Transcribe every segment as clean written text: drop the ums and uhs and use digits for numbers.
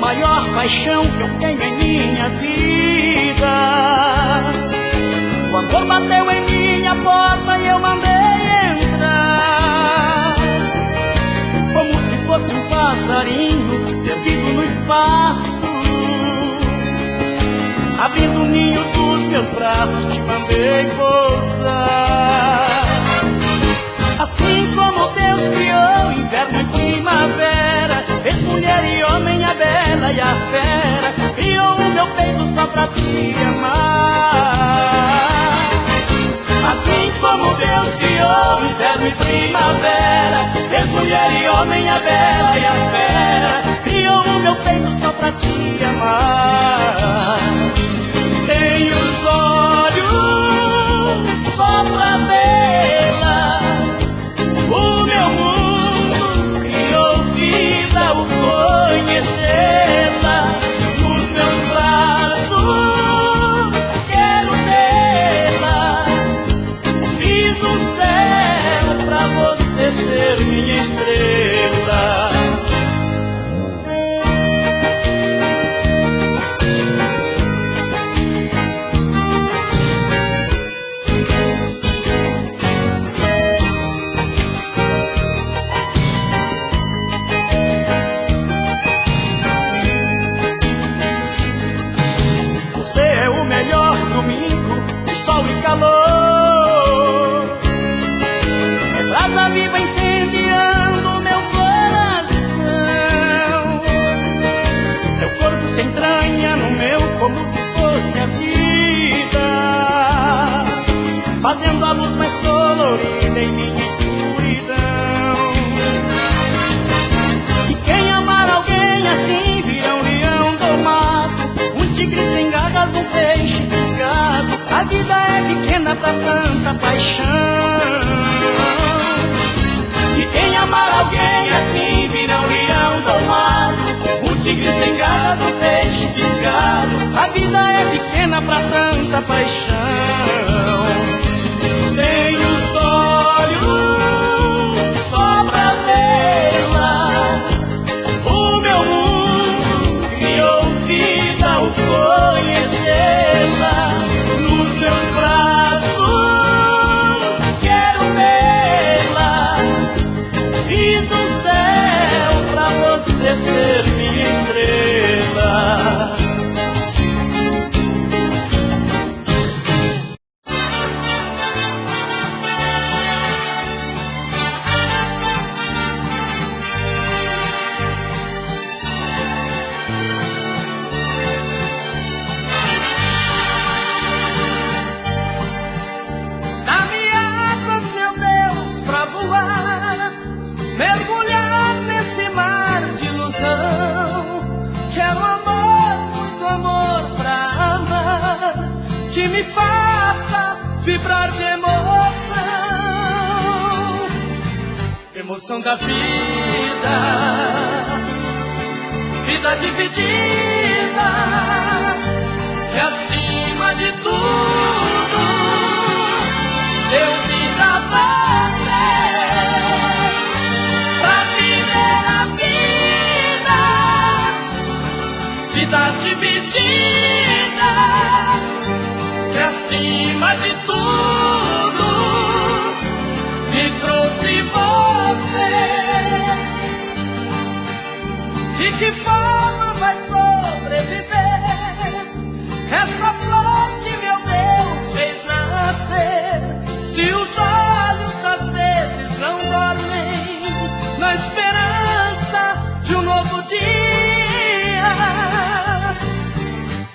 maior paixão que eu tenho em minha vida. O amor bateu em minha porta e eu mandei entrar, como se fosse um passarinho perdido no espaço. Abrindo o ninho dos meus braços, te mandei pousar. Assim como Deus criou inverno e primavera, fez mulher e homem, a bela e a fera, criou o meu peito só pra te amar. Assim como Deus criou inverno e primavera, fez mulher e homem, a bela e a fera, criou o meu peito só pra te amar. Tenho os olhos só pra vê-la, o meu mundo criou vida ao conhecê-la. Nos meus braços quero tê-la, fiz um céu pra você ser minha estrela. Sol e calor, é brasa viva incendiando meu coração. Seu corpo se entranha no meu como se fosse a vida, fazendo a luz mais colorida em minha escuridão. E quem amar alguém assim vira um leão domado, um tigre sem garras, um peixe fisgado. A vida é pequena pra tanta paixão. E quem amar alguém assim vira um leão domado, um tigre sem garras, um peixe fisgado. A vida é pequena pra tanta paixão. Tenho os olhos só pra vê-la, o meu mundo criou vida ao conhecê-la. Nos meus braços quero vê-la, fiz um céu pra você ser minha estrela. Mergulhar nesse mar de ilusão. Quero amor, muito amor pra amar, que me faça vibrar de emoção. Emoção da vida, vida dividida, que acima de tudo deu vida a você. Vida dividida, que acima de tudo me trouxe você. De que forma vai sobreviver essa flor que meu Deus fez nascer, se os olhos às vezes não dormem na esperança de um novo dia,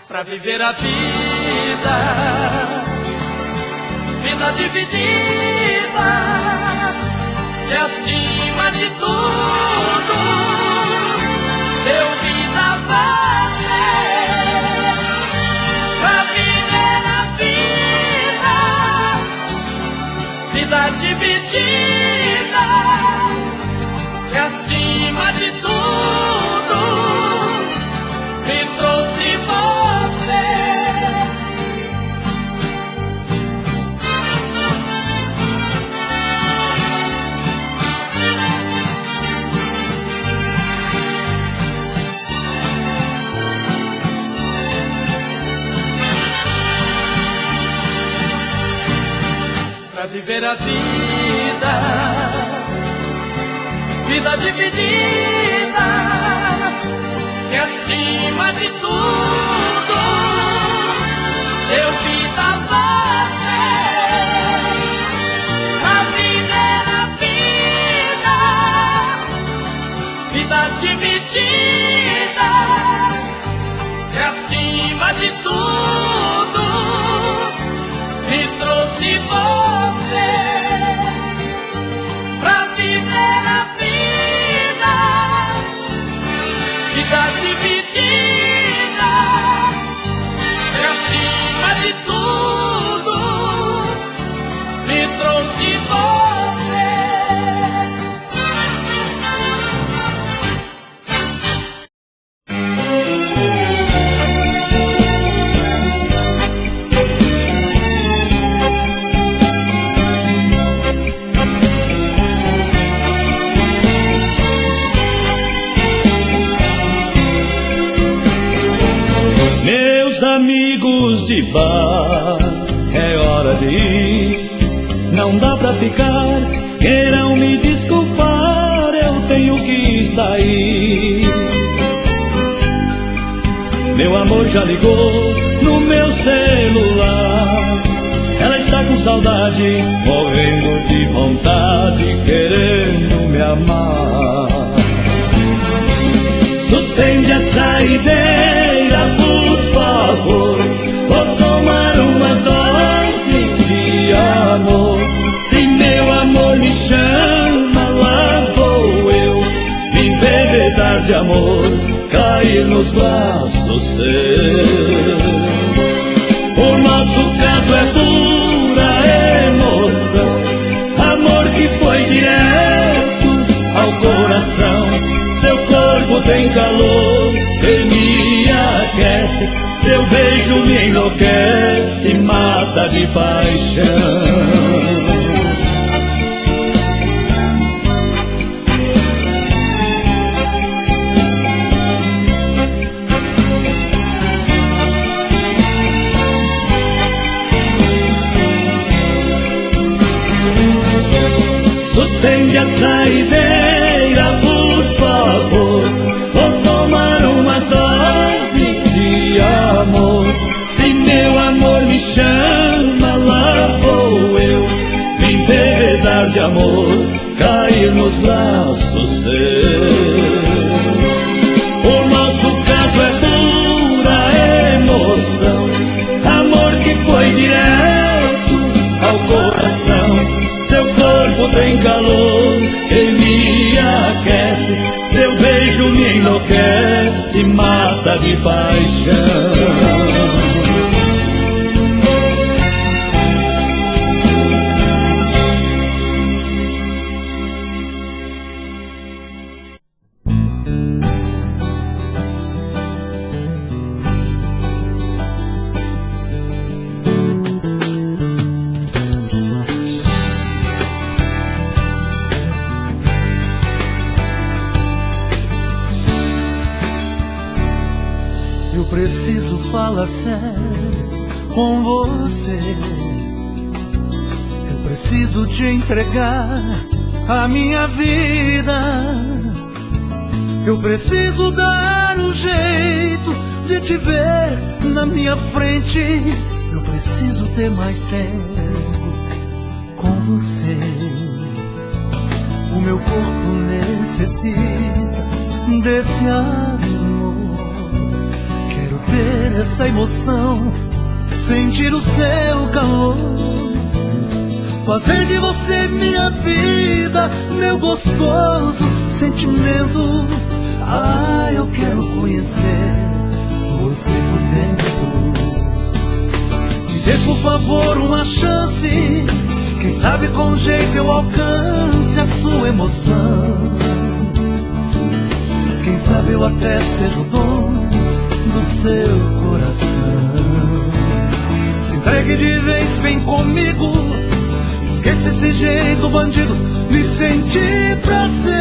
pra viver a vida, vida dividida, que acima de tudo deu vida a você, pra viver a vida, vida dividida, que acima de tudo me trouxe você. minha vida. Vida dividida, que acima de tudo deu vida a você. A vida era vida, vida dividida, que acima de tudo me trouxe você. Pra viver a vida, vida dividida, que acima de tudo me trouxe você. Amigos de bar, é hora de ir, não dá pra ficar, queiram me desculpar, eu tenho que sair. Meu amor já ligou no meu celular, ela está com saudade, morrendo de vontade, querendo me amar. Suspende essa ideia, por favor, vou tomar uma dose de amor. Se meu amor me chama, lá vou eu, me embebedar de amor, cair nos braços seus. O nosso caso é pura emoção, amor que foi direto ao coração. Seu corpo tem calor, ele me aquece, seu beijo me enlouquece, mata de paixão. Suspende essa ideia, por favor, vou tomar uma dose de amor. Se meu amor me chama, lá vou eu, me embebedar de amor, cair nos braços seus. O nosso caso é pura emoção, amor que foi direto ao coração. Seu corpo tem calor, ele me aquece, seu beijo me enlouquece, mata de paixão. Preciso falar sério com você. Eu preciso te entregar a minha vida. Eu preciso dar um jeito de te ver na minha frente. Eu preciso ter mais tempo com você. O meu corpo necessita desse amor. Ter essa emoção, sentir o seu calor, fazer de você minha vida, meu gostoso sentimento. Ah, eu quero conhecer você por dentro. Me dê por favor uma chance, quem sabe com jeito eu alcance a sua emoção. Quem sabe eu até seja o dono do seu coração. Se entregue de vez, vem comigo, esqueça esse jeito bandido, me sentir prazer.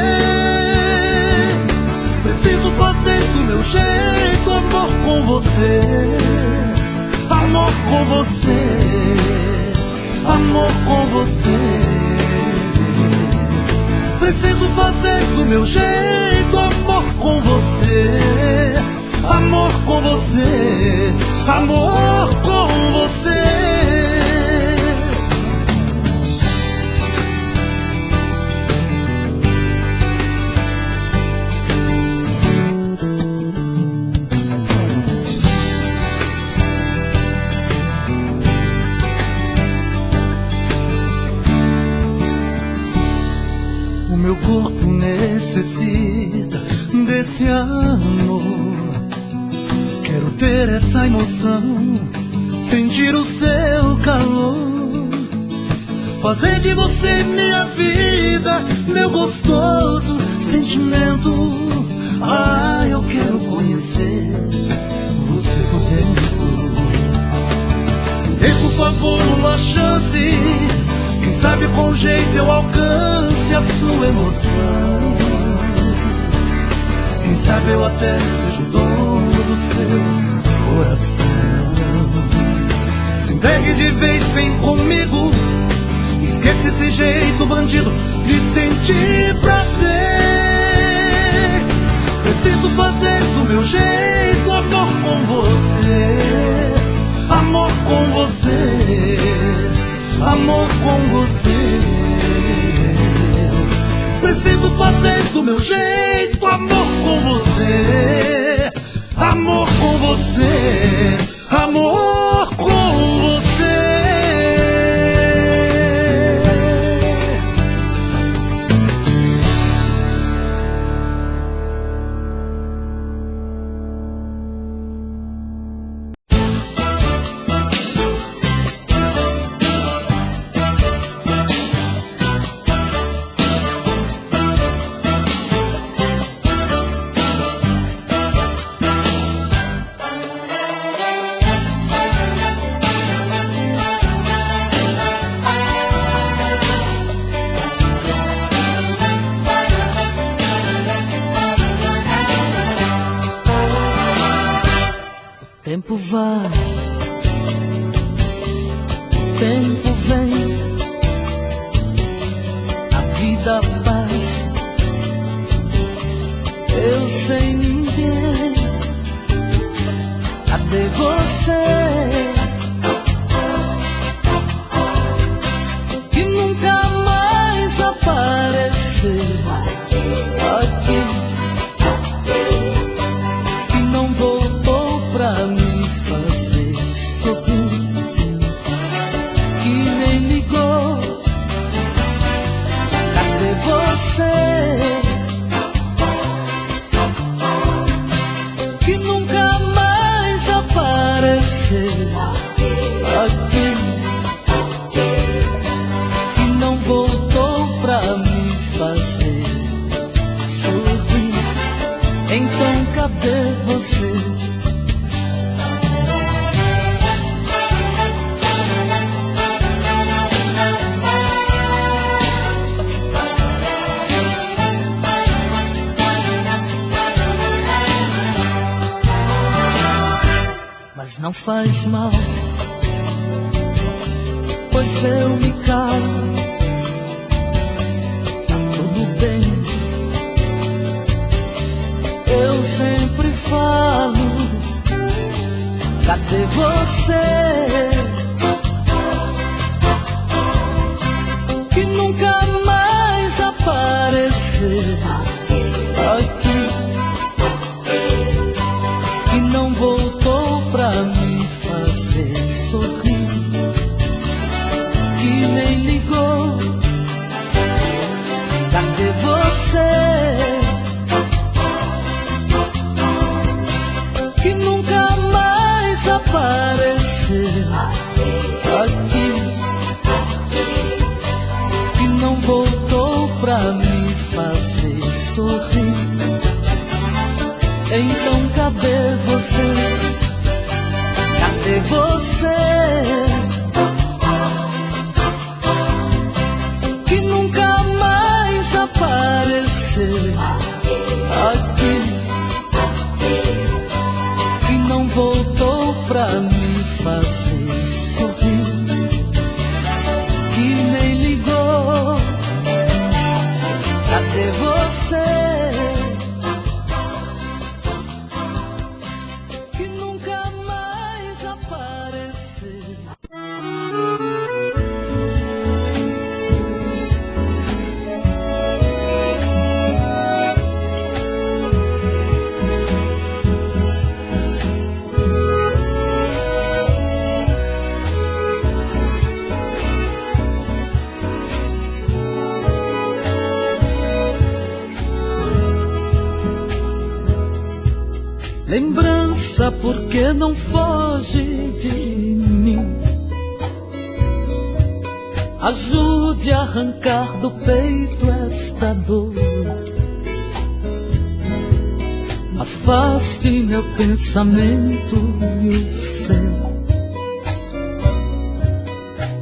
Preciso fazer do meu jeito, amor com você, amor com você. amor com você. Preciso fazer do meu jeito, amor com você. Amor com você, amor com você. O meu corpo necessita desse amor. Quero ter essa emoção, sentir o seu calor, fazer de você minha vida, meu gostoso sentimento. Ah, eu quero conhecer você por dentro. Dê por favor uma chance, quem sabe com jeito eu alcance a sua emoção. Quem sabe eu até seja o dono do seu coração. Se entregue de vez, vem comigo, esqueça esse jeito bandido de sentir prazer. Preciso fazer do meu jeito, amor com você. Amor com você, amor com você. Preciso fazer do meu jeito, amor com você. Amor com você, amor com você. Tempo vai, tempo vem, a vida passa, eu sem ninguém. Cadê você? Que nunca mais apareceu aqui, que não voltou pra mim. Que nunca mais apareceu aqui, que não voltou pra me fazer sorrir. Então cadê você? Mas não faz mal, pois eu me calo, tá tudo bem. Eu sempre falo, cadê você? Que nunca mais apareceu aqui, que não voltou pra me fazer sorrir, que nem ligou. Cadê você? Que nunca mais apareceu aqui, que não voltou pra me fazer sorrir. Então cadê você? Cadê você? Que nunca mais apareceu aqui, que não voltou pra me fazer sorrir. ser você que nunca mais aparecer. Lembrança, porque não foge de mim? Ajude a arrancar do peito esta dor. Afaste meu pensamento e o seu,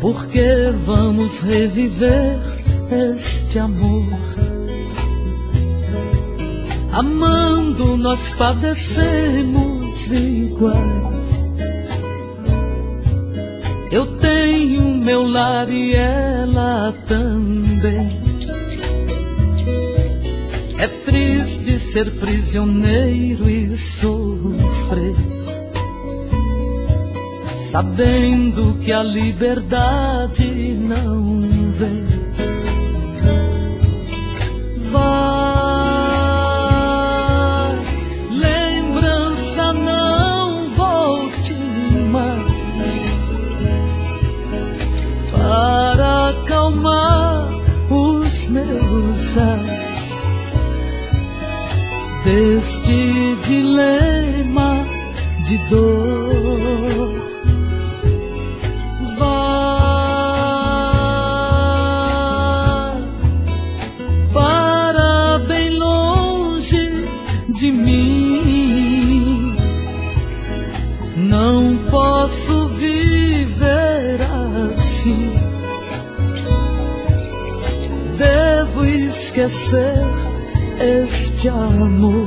porque vamos reviver este amor. Amando nós padecemos iguais. Eu tenho meu lar e ela também. É triste ser prisioneiro e sofrer, sabendo que a liberdade não vem. Para acalmar os meus ais deste dilema de dor. Vá para bem longe de mim. Não posso viver assim. Devo esquecer este amor.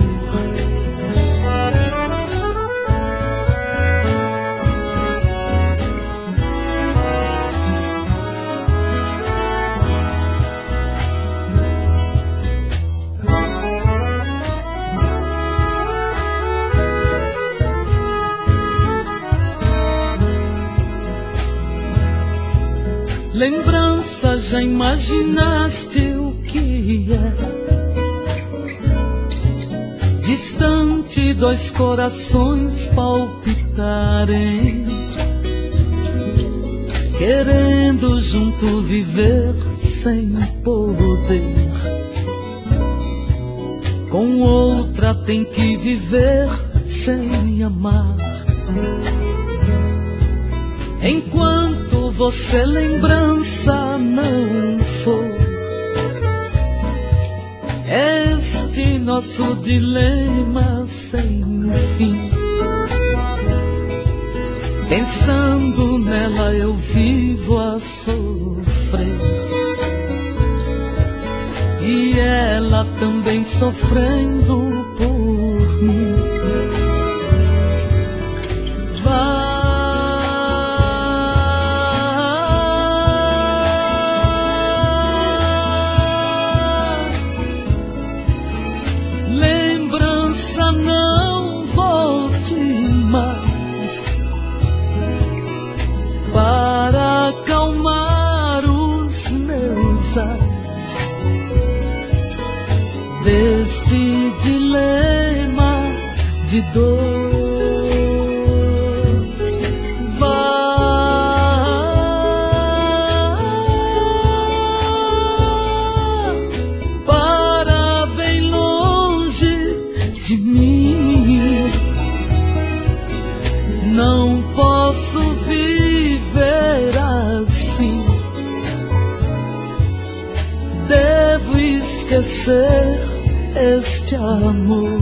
Lembrança, já imaginaste o que é? Distante, dois corações palpitarem, querendo junto viver sem poder. Com outra tem que viver sem amar. Enquanto você lembrança não for, este nosso dilema sem fim. Pensando nela eu vivo a sofrer, e ela também sofrendo por mim. Lembrança, não volte mais, para acalmar os meus ais deste dilema de dor. Não posso viver assim. Devo esquecer este amor.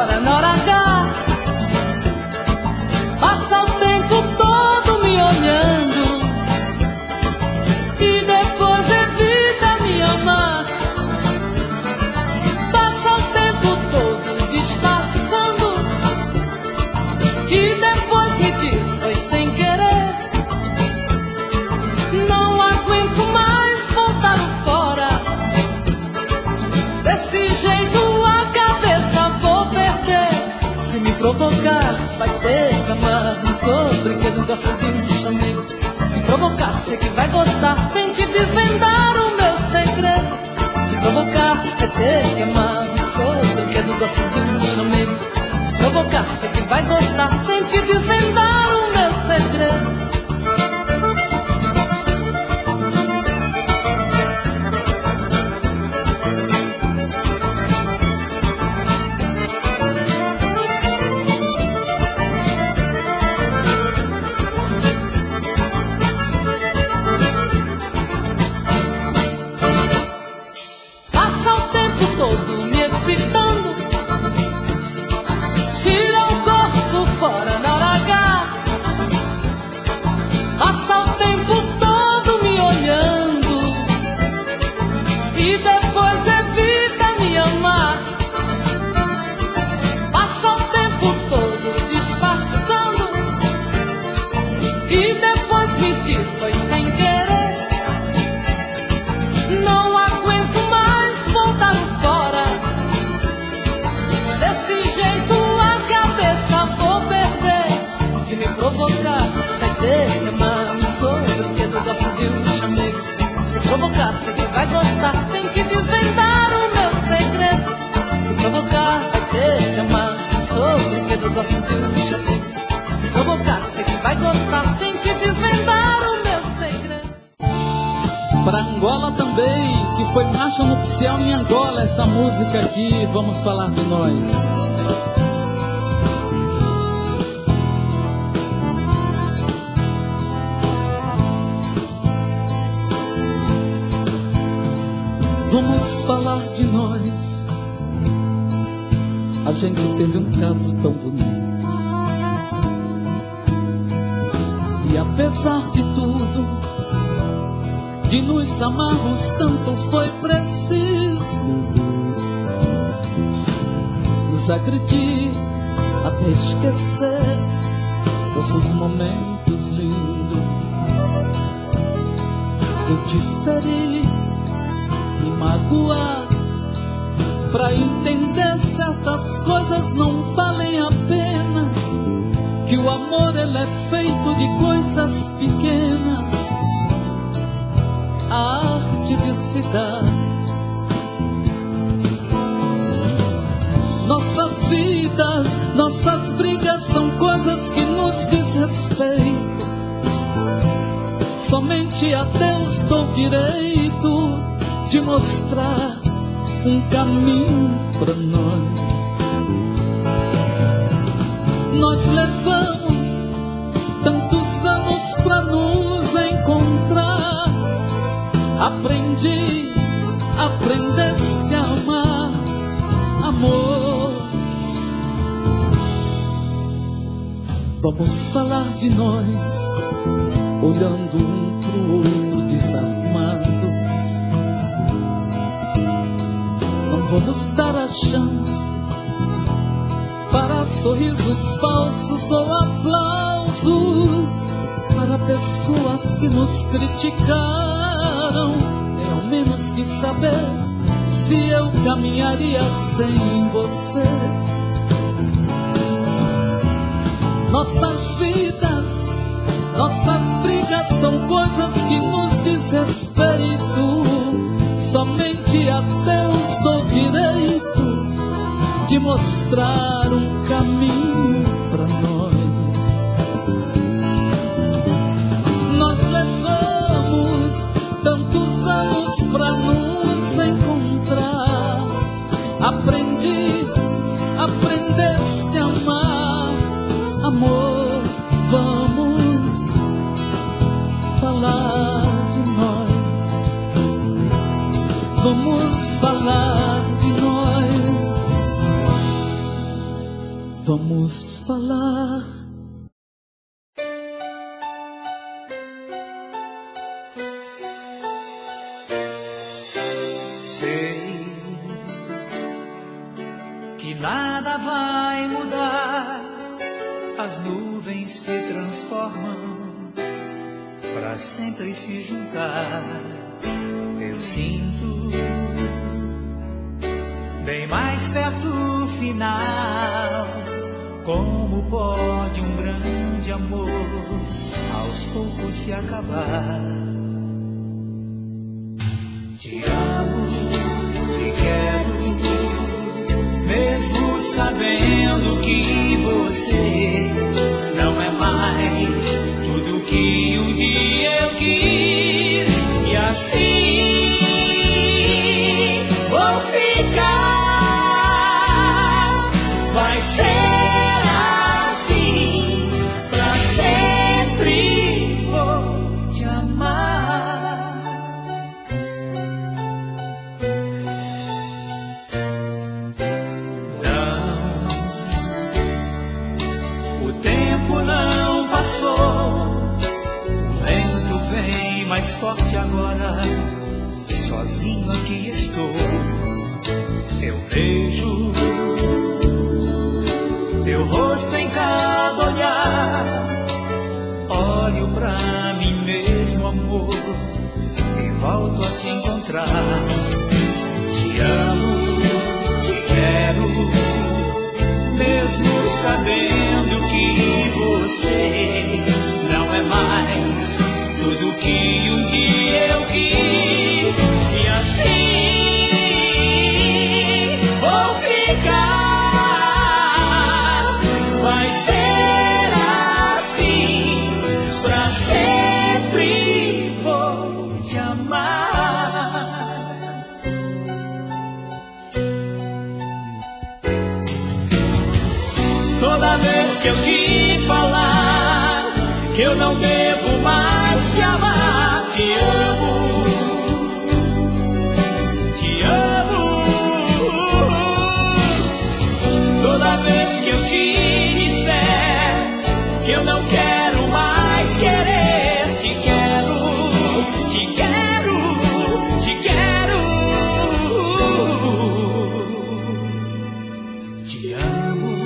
fora na hora H. Passa o tempo todo me olhando e depois evita me amar. Passa o tempo todo disfarçando e depois me diz foi sem querer. Não aguento mais voltar fora. Desse jeito a cabeça vou perder. Se me provocar, vai ter que amar. Não sou brinquedo, gosto de um chamego. Se provocar, sei que vai gostar. Tente desvendar o meu segredo. Se provocar, vai ter que amar. Não sou brinquedo, gosto de um chamego. Se provocar, sei que vai gostar. Tente desvendar o meu segredo. Tira o corpo fora na hora H. Passa o tempo todo me olhando e depois evita me amar. Passa o tempo todo disfarçando e depois me diz foi sem querer. Não aguento mais voltar fora. Desse jeito a cabeça vou perder. Se me provocar, vai ter que amar. Não sou brinquedo, gosto de um chamego. Se provocar, sei que vai gostar. Tem que desvendar o meu segredo. Se provocar, vai ter que amar. Não sou brinquedo, gosto de um chamego. Se provocar, sei que vai gostar. Tem que desvendar o meu segredo. Para Angola também, que foi marcha nupcial em Angola, essa música aqui, vamos falar de nós. Vamos falar de nós. A gente teve um caso tão bonito e apesar de tudo, de nos amarmos tanto foi preciso nos agredir até esquecer nossos momentos lindos. Eu te feri, me magoar, pra entender certas coisas não valem a pena. Que o amor ele é feito de coisas pequenas. A arte de se dar. Nossas vidas, nossas brigas são coisas que nos diz respeito. Somente a Deus dou direito de mostrar um caminho pra nós. Nós levamos tantos anos pra nos encontrar. Aprendeste a amar, amor. Vamos falar de nós, olhando um pro outro desarmados. Não vamos dar a chance para sorrisos falsos ou aplausos para pessoas que nos criticaram. É ao menos que saber se eu caminharia sem você. Nossas vidas, nossas brigas são coisas que nos diz respeito. Somente a Deus dou direito de mostrar um caminho pra nós. Nós levamos tantos anos pra nos encontrar. Aprendeste a amar, amor. Vamos falar de nós. Vamos falar de nós. vamos falar. Sei que nada vai mudar, as nuvens se transformam pra sempre se juntar. Eu sinto bem mais perto o final, como pode um grande amor aos poucos se acabar. Te amo, te quero, mesmo sabendo que você não é mais tudo que um dia eu quis. E assim vou ficar, vai ser assim, pra sempre vou te amar. Não, o tempo não passou, o vento vem mais forte agora. Sozinho aqui estou, eu vejo teu rosto em cada olhar. Olho pra mim mesmo, amor, e volto a te encontrar. Te amo, te quero, mesmo sabendo que você não é mais tudo que um dia eu quis. E assim vou ficar, vai ser assim, pra sempre vou te amar. Toda vez que eu te falar que eu não devo mais te amar, te amo, te amo. Toda vez que eu te disser que eu não quero mais querer, te quero, te quero, te quero. Te amo,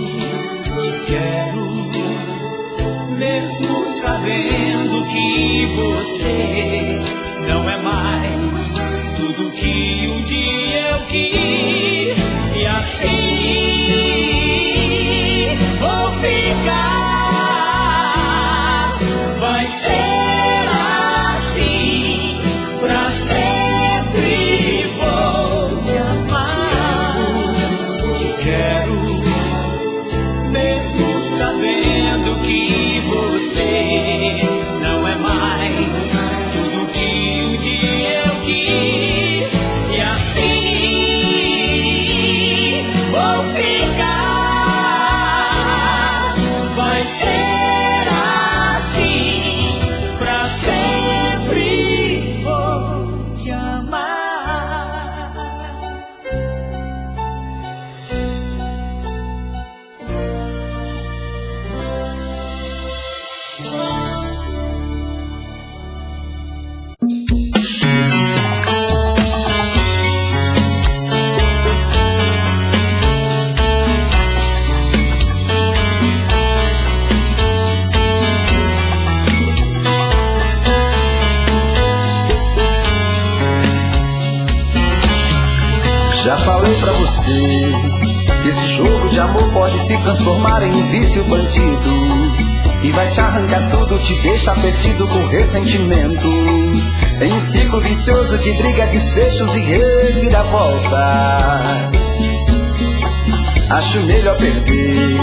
te quero, mesmo sabendo que você não é mais tudo que um dia eu quis. E assim vou ficar, vai ser assim, pra sempre vou te amar. Te quero, mesmo sabendo que você não é mais tudo que um dia eu quis. E assim vou ficar, vai ser assim, pra sempre vou te amar. Já falei pra você que esse jogo de amor pode se transformar em um vício bandido, e vai te arrancar tudo, te deixar perdido com ressentimentos, em um ciclo vicioso de briga, desfechos e reviravoltas. Acho melhor perder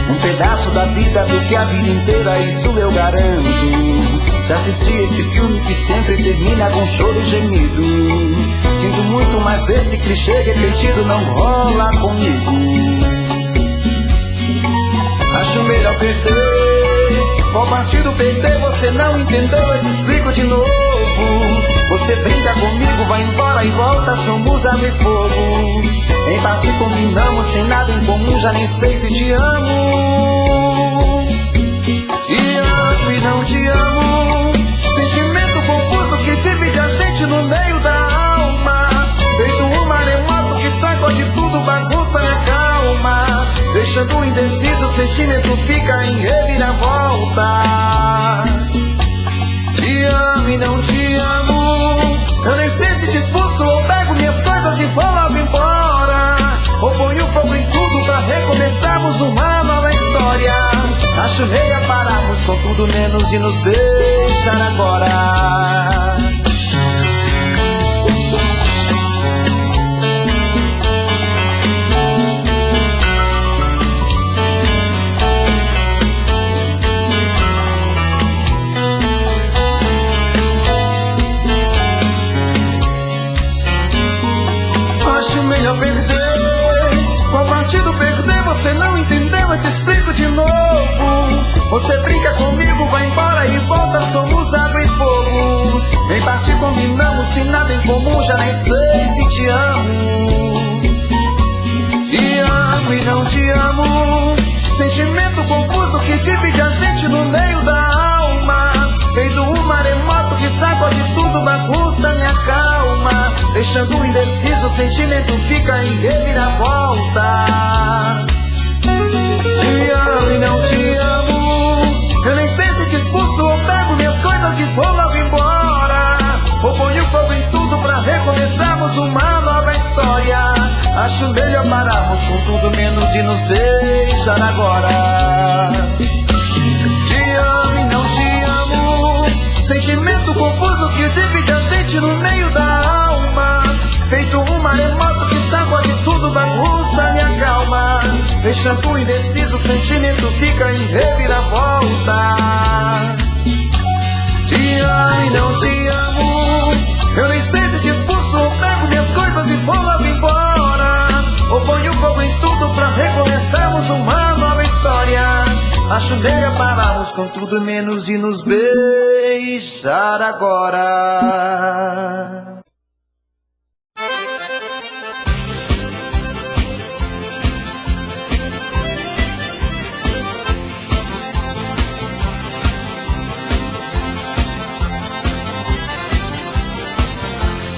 um pedaço da vida do que a vida inteira, isso eu garanto. Já assisti esse filme que sempre termina com choro e gemido. Sinto muito, mas esse clichê repetido não rola comigo. Acho melhor perder. Qual partido perder você não entendeu? Eu te explico de novo. Você brinca comigo, vai embora e volta, somos água e fogo. Em partir combinamos, sem nada em comum, já nem sei se te amo. Te amo e não te amo, sentimento confuso que divide a gente no meio da alma. Feito um maremoto que sacode tudo, bagunça minha calma. Deixando indeciso, o sentimento fica em reviravoltas. Te amo e não te amo, eu nem sei se te expulso ou pego minhas coisas e vou logo embora. Ou ponho fogo em tudo pra recomeçarmos uma nova história. Acho meia pararmos com tudo menos de nos beijar agora. Acho melhor perder. Qual partido perder? Você não entendeu, eu te explico de novo. Você brinca comigo, vai embora e volta, somos água e fogo. Em partir combinamos, sem nada em comum, já nem sei se te amo. Te amo e não te amo, sentimento confuso que divide a gente no meio da alma. Feito um maremoto que sacode tudo, bagunça minha calma. Deixando indeciso, o sentimento fica em reviravoltas. Te amo e não te amo, eu nem sei se te expulso ou pego minhas coisas e vou logo embora. Ou ponho fogo em tudo pra recomeçarmos uma nova história. Acho melhor pararmos com tudo menos de nos beijar agora. Te amo e não te amo, sentimento confuso que divide a gente no meio da alma. Feito um maremoto que sacode tudo, bagunça minha calma. Deixando indeciso, o sentimento fica em reviravoltas. Te amo e não te amo, eu nem sei se te expulso ou pego minhas coisas e vou logo embora. Ou ponho fogo em tudo pra recomeçarmos uma nova história. Acho melhor pararmos com tudo menos de nos beijar agora.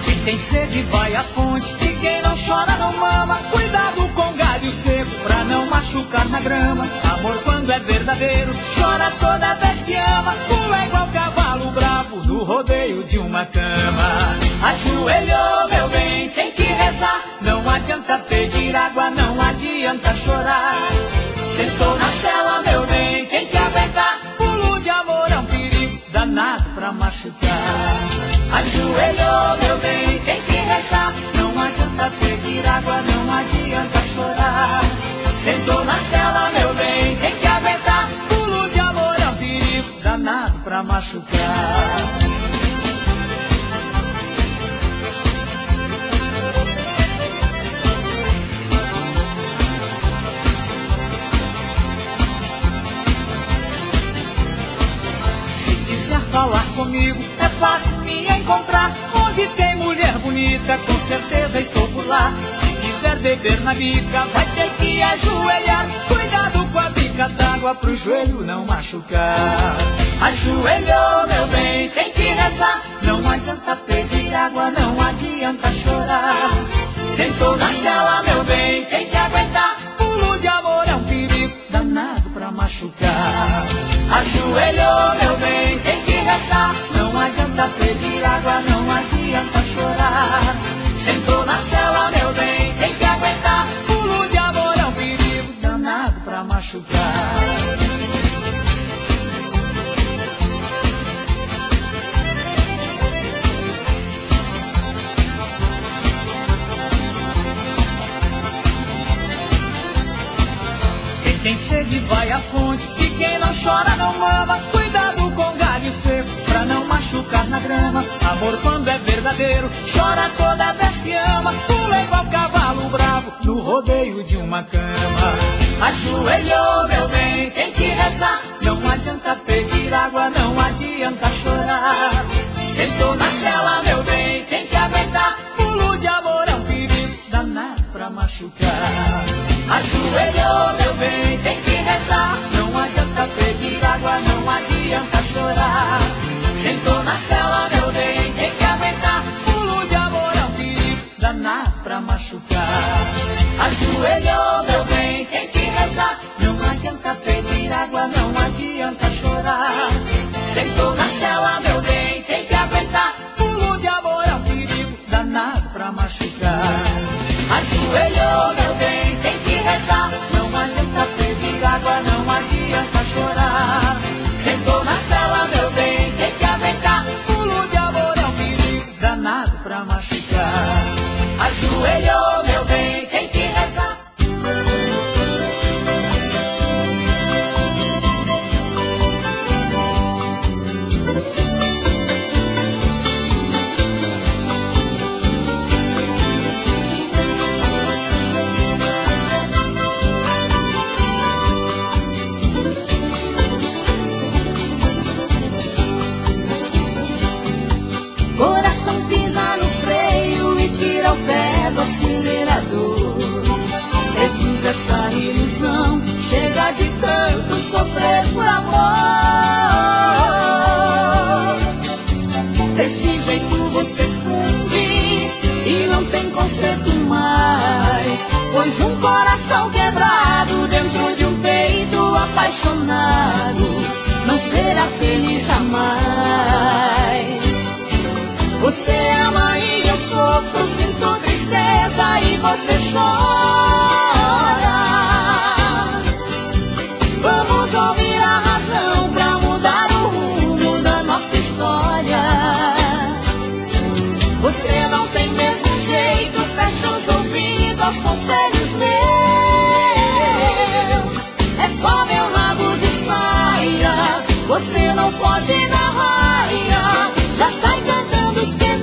Quem tem sede vai à fonte, e quem não chora não mama. Cuidado com galho seco pra não machucar na grama. Amor quando é verdadeiro, chora toda vez que ama. Pula igual cavalo bravo no rodeio de uma cama. Ajoelhou meu bem, tem que rezar. Não adianta pedir água, não adianta chorar. Sentou na cela meu bem, tem que aguentar. Pulo de amor é um perigo danado pra machucar. Ajoelhou meu bem, tem que rezar. Não adianta pedir água, não adianta chorar. Sentou na cela meu bem, tem que aguentar. Pulo de amor é um perigo danado pra machucar. Se quiser falar comigo, é fácil me encontrar. Onde tem mulher bonita, com certeza estou por lá. Se quiser beber na bica, vai ter que ajoelhar. Cuidado com a bica d'água pro joelho não machucar. Ajoelhou meu bem, tem que rezar. Não adianta pedir água, não adianta chorar. Sentou na cela meu bem, tem que aguentar. Pulo de amor é um perigo danado pra machucar. Ajoelhou meu bem, tem que rezar. Não adianta pedir água, não adianta chorar. Sentou na cela meu bem, tem que aguentar. Pulo de amor é um perigo danado pra machucar. Quem tem sede vai à fonte, e quem não chora não mama. Cuidado com galho seco pra não machucar na grama. Amor quando é verdadeiro, chora toda vez que ama. Pula igual cavalo bravo no rodeio de uma cama. Ajoelhou meu bem, tem que rezar. Não adianta pedir água, não adianta chorar. Sentou na cela meu bem, e você chora. Vamos ouvir a razão pra mudar o rumo da nossa história. Você não tem mesmo jeito, fecha os ouvidos aos conselhos meus. É só meu rabo de saia, você não foge da raia, já sai cantando os pneus.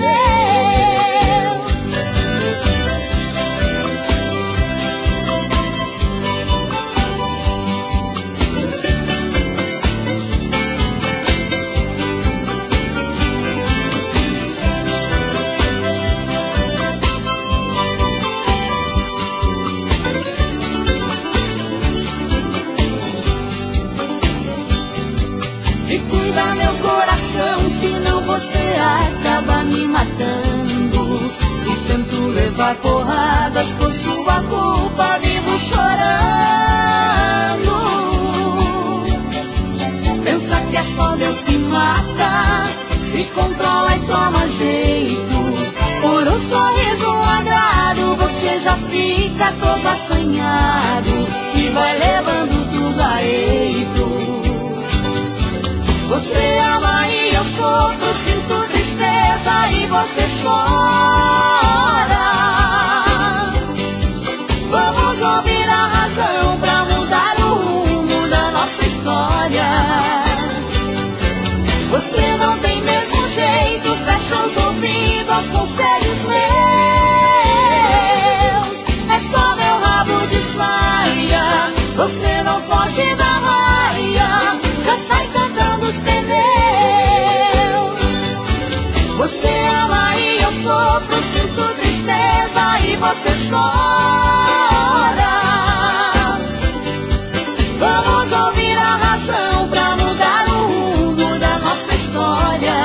Se cuida meu coração, senão você acaba me matando. E tento levar porradas por sua culpa, vivo chorando. Pensa que é só Deus que mata, se controla e toma jeito. Por um sorriso, um agrado, você já fica todo assanhado e vai levando tudo a eito. Você ama e eu sofro, sinto tristeza e você chora. Vamos ouvir a razão pra mudar o rumo da nossa história. Você não tem mesmo jeito, fecha os ouvidos aos conselhos meus. É só meu rabo de saia, você não foge da raia, já sai cantando os pneus. Você ama e eu sofro, sinto tristeza e você chora. Vamos ouvir a razão pra mudar o rumo da nossa história.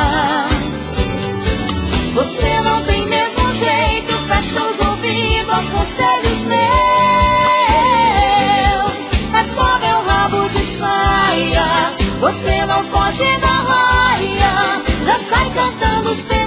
Você não tem mesmo jeito, fecha os ouvidos aos conselhos meus. É só meu rabo de saia, você não foge da raia, já sai cantando os pneus.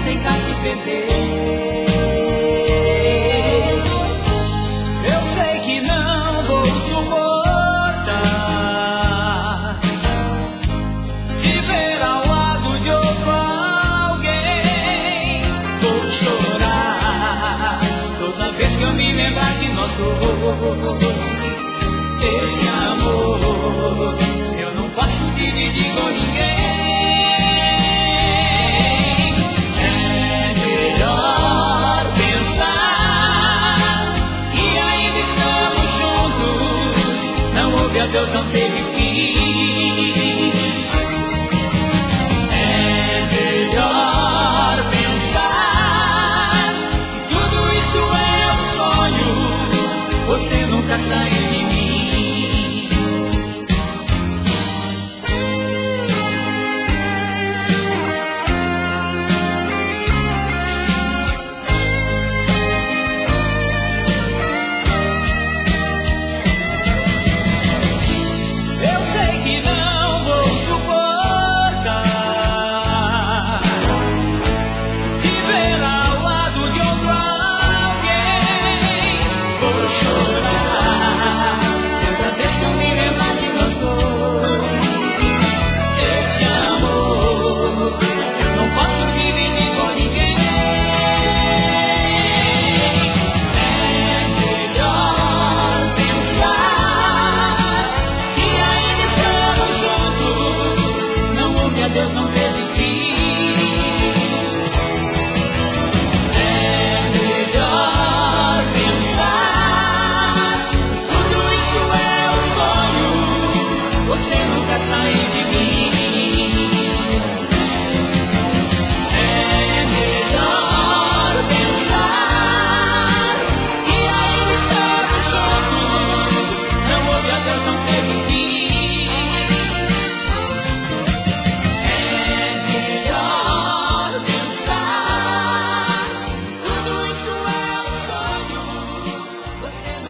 aceitar te perder. Eu sei que não vou suportar te ver ao lado de outro alguém. Vou chorar toda vez que eu me lembrar de nós dois. Esse amor eu não posso dividir com ninguém. É melhor pensar que ainda estamos juntos. Não houve adeus, não teve fim. É melhor pensar que tudo isso é um sonho. Você nunca saiu de